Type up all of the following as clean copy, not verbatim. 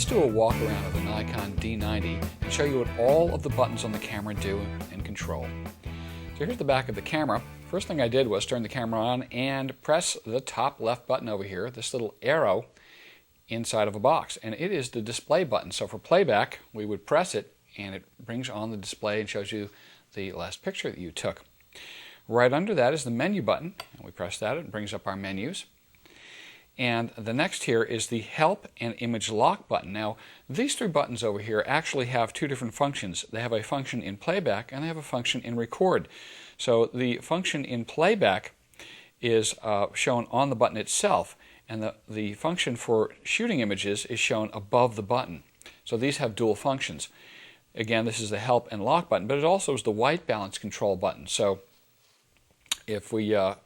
let's do a walk around of the Nikon D90 and show you what all of the buttons on the camera do and control. So here's the back of the camera. First thing I did was turn the camera on and press the top left button over here, this little arrow inside of a box, and it is the display button. So for playback, we would press it and it brings on the display and shows you the last picture that you took. Right under that is the menu button, and we press that, it brings up our menus. And the next here is the help and image lock button. Now, these three buttons over here actually have two different functions. They have a function in playback and they have a function in record. So the function in playback is shown on the button itself, and the function for shooting images is shown above the button. So these have dual functions. Again, this is the help and lock button, but it also is the white balance control button. So if we are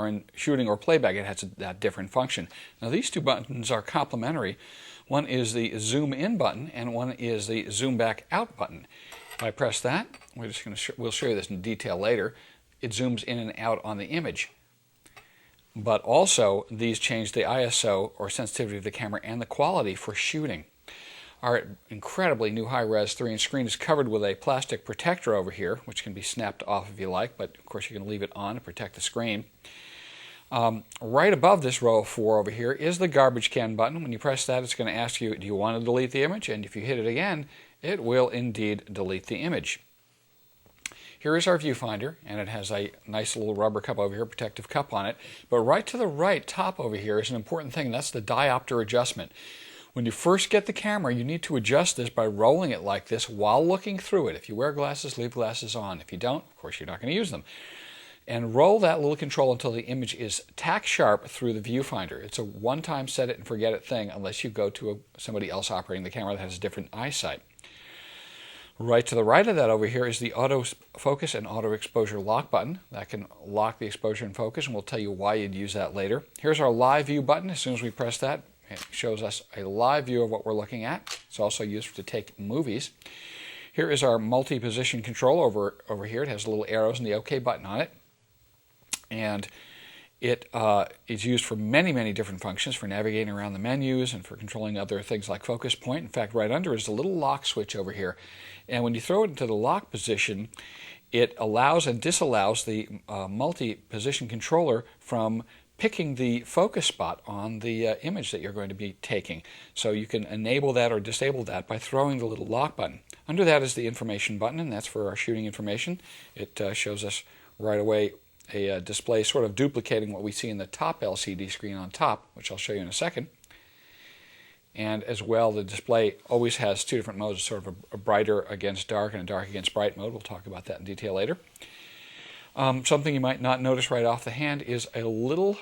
in shooting or playback, it has that different function. Now these two buttons are complementary. One is the zoom in button and one is the zoom back out button. If I press that, we'll show you this in detail later. It zooms in and out on the image. But also these change the ISO or sensitivity of the camera and the quality for shooting. Our incredibly new high-res 3-inch screen is covered with a plastic protector over here, which can be snapped off if you like, but of course you can leave it on to protect the screen. Right above this row of 4 over here is the garbage can button. When you press that, it's going to ask you, do you want to delete the image? And if you hit it again, it will indeed delete the image. Here is our viewfinder, and it has a nice little rubber cup over here, protective cup on it. But right to the right top over here is an important thing, and that's the diopter adjustment. When you first get the camera, you need to adjust this by rolling it like this while looking through it. If you wear glasses, leave glasses on. If you don't, of course, you're not going to use them. And roll that little control until the image is tack sharp through the viewfinder. It's a one-time set it and forget it thing unless you go to somebody else operating the camera that has different eyesight. Right to the right of that over here is the auto focus and auto exposure lock button. That can lock the exposure and focus, and we'll tell you why you'd use that later. Here's our live view button. As soon as we press that, it shows us a live view of what we're looking at. It's also used to take movies. Here is our multi-position control over here. It has little arrows and the OK button on it. And it is used for many, many different functions, for navigating around the menus and for controlling other things like focus point. In fact, right under is the little lock switch over here. And when you throw it into the lock position, it allows and disallows the multi-position controller from picking the focus spot on the image that you're going to be taking. So you can enable that or disable that by throwing the little lock button. Under that is the information button, and that's for our shooting information. It shows us right away a display sort of duplicating what we see in the top LCD screen on top, which I'll show you in a second. And as well, the display always has two different modes, sort of a brighter against dark and a dark against bright mode. We'll talk about that in detail later. Something you might not notice right off the hand is a little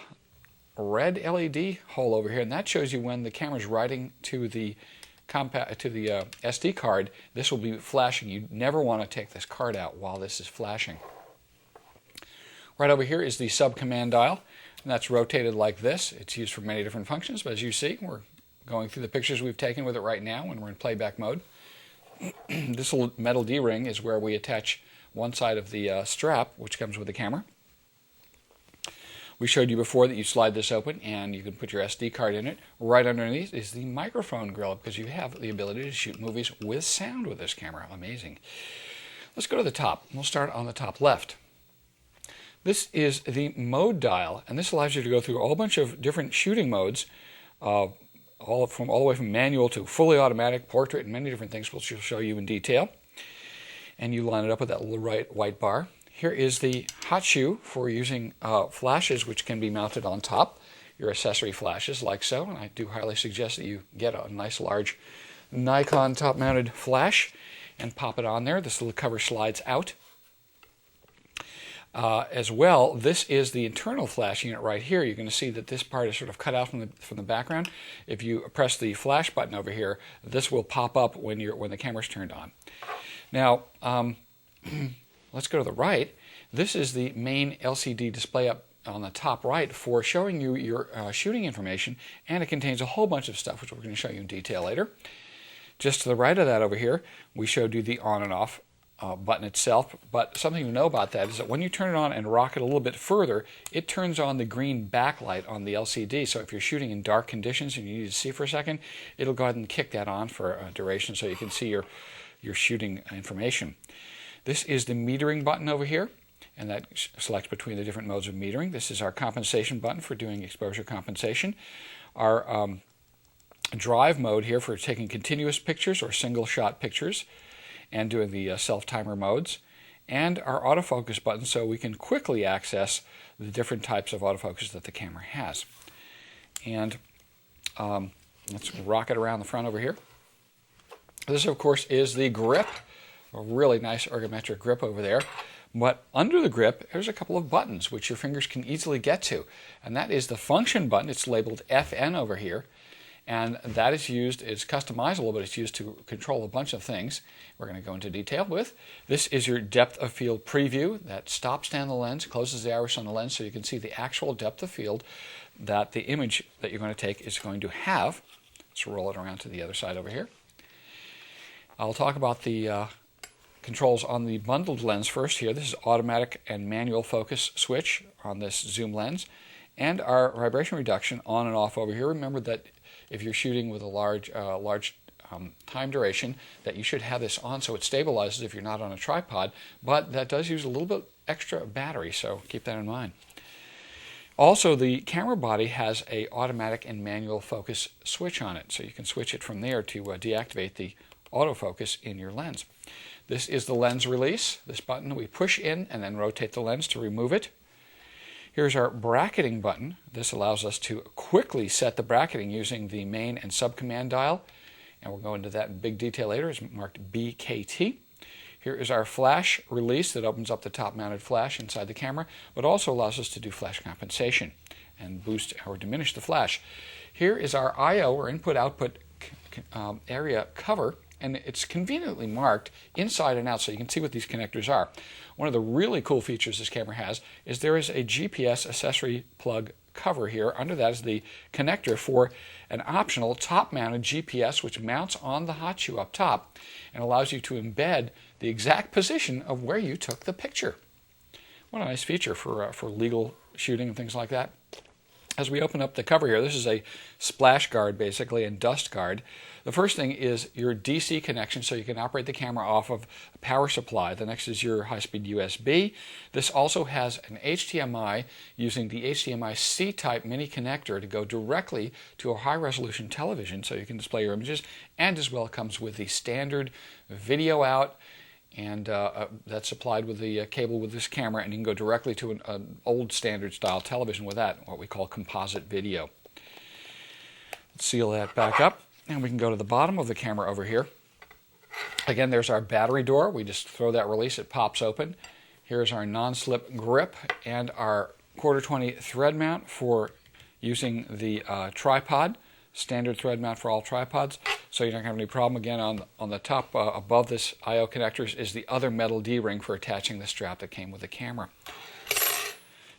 red LED hole over here, and that shows you when the camera's writing to the SD card, this will be flashing. You never want to take this card out while this is flashing. Right over here is the sub-command dial, and that's rotated like this. It's used for many different functions, but as you see, we're going through the pictures we've taken with it right now when we're in playback mode. This little metal D-ring is where we attach one side of the strap, which comes with the camera. We showed you before that you slide this open and you can put your SD card in it. Right underneath is the microphone grill, because you have the ability to shoot movies with sound with this camera. Amazing. Let's go to the top. We'll start on the top left. This is the mode dial, and this allows you to go through a whole bunch of different shooting modes, all the way from manual to fully automatic, portrait, and many different things we'll show you in detail. And you line it up with that little white bar. Here is the hot shoe for using flashes, which can be mounted on top, your accessory flashes like so, and I do highly suggest that you get a nice large Nikon top-mounted flash and pop it on there. This little cover slides out. As well, this is the internal flash unit right here. You're going to see that this part is sort of cut out from the background. If you press the flash button over here, this will pop up when the camera's turned on. Now, let's go to the right. This is the main LCD display up on the top right for showing you your shooting information, and it contains a whole bunch of stuff, which we're going to show you in detail later. Just to the right of that over here, we showed you the on and off button itself, but something to know about that is that when you turn it on and rock it a little bit further, it turns on the green backlight on the LCD. So if you're shooting in dark conditions and you need to see for a second, it'll go ahead and kick that on for a duration so you can see your shooting information. This is the metering button over here, and that selects between the different modes of metering. This is our compensation button for doing exposure compensation. Our drive mode here for taking continuous pictures or single shot pictures and doing the self-timer modes, and our autofocus button so we can quickly access the different types of autofocus that the camera has. And let's rock it around the front over here. This, of course, is the grip, a really nice ergometric grip over there. But under the grip, there's a couple of buttons which your fingers can easily get to, and that is the function button. It's labeled FN over here. And that is used, it's customizable, but it's used to control a bunch of things we're going to go into detail with. This is your depth of field preview that stops down the lens, closes the iris on the lens so you can see the actual depth of field that the image that you're going to take is going to have. Let's roll it around to the other side over here. I'll talk about the controls on the bundled lens first here. This is automatic and manual focus switch on this zoom lens, and our vibration reduction on and off over here. Remember that if you're shooting with a large time duration, that you should have this on so it stabilizes if you're not on a tripod, but that does use a little bit extra battery, so keep that in mind. Also, the camera body has a automatic and manual focus switch on it, so you can switch it from there to deactivate the autofocus in your lens. This is the lens release. This button we push in and then rotate the lens to remove it. Here's our bracketing button. This allows us to quickly set the bracketing using the main and sub-command dial, and we'll go into that in big detail later. It's marked BKT. Here is our flash release that opens up the top-mounted flash inside the camera, but also allows us to do flash compensation and boost or diminish the flash. Here is our I/O, or input-output area cover, and it's conveniently marked inside and out so you can see what these connectors are. One of the really cool features this camera has is there is a GPS accessory plug cover here. Under that is the connector for an optional top-mounted GPS which mounts on the hot shoe up top and allows you to embed the exact position of where you took the picture. What a nice feature for legal shooting and things like that. As we open up the cover here, this is a splash guard basically and dust guard. The first thing is your DC connection so you can operate the camera off of a power supply. The next is your high-speed USB. This also has an HDMI using the HDMI C-type mini connector to go directly to a high-resolution television so you can display your images, and as well comes with the standard video out, and that's supplied with the cable with this camera, and you can go directly to an old standard style television with that, what we call composite video. Let's seal that back up, and we can go to the bottom of the camera over here. Again, there's our battery door. We just throw that release, it pops open. Here's our non-slip grip and our 1/4-20 thread mount for using the tripod. Standard thread mount for all tripods, so you're not going to have any problem. Again, on the top above this I/O connectors is the other metal D-ring for attaching the strap that came with the camera.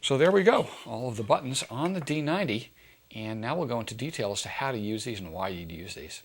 So there we go, all of the buttons on the D90, and now we'll go into detail as to how to use these and why you'd use these.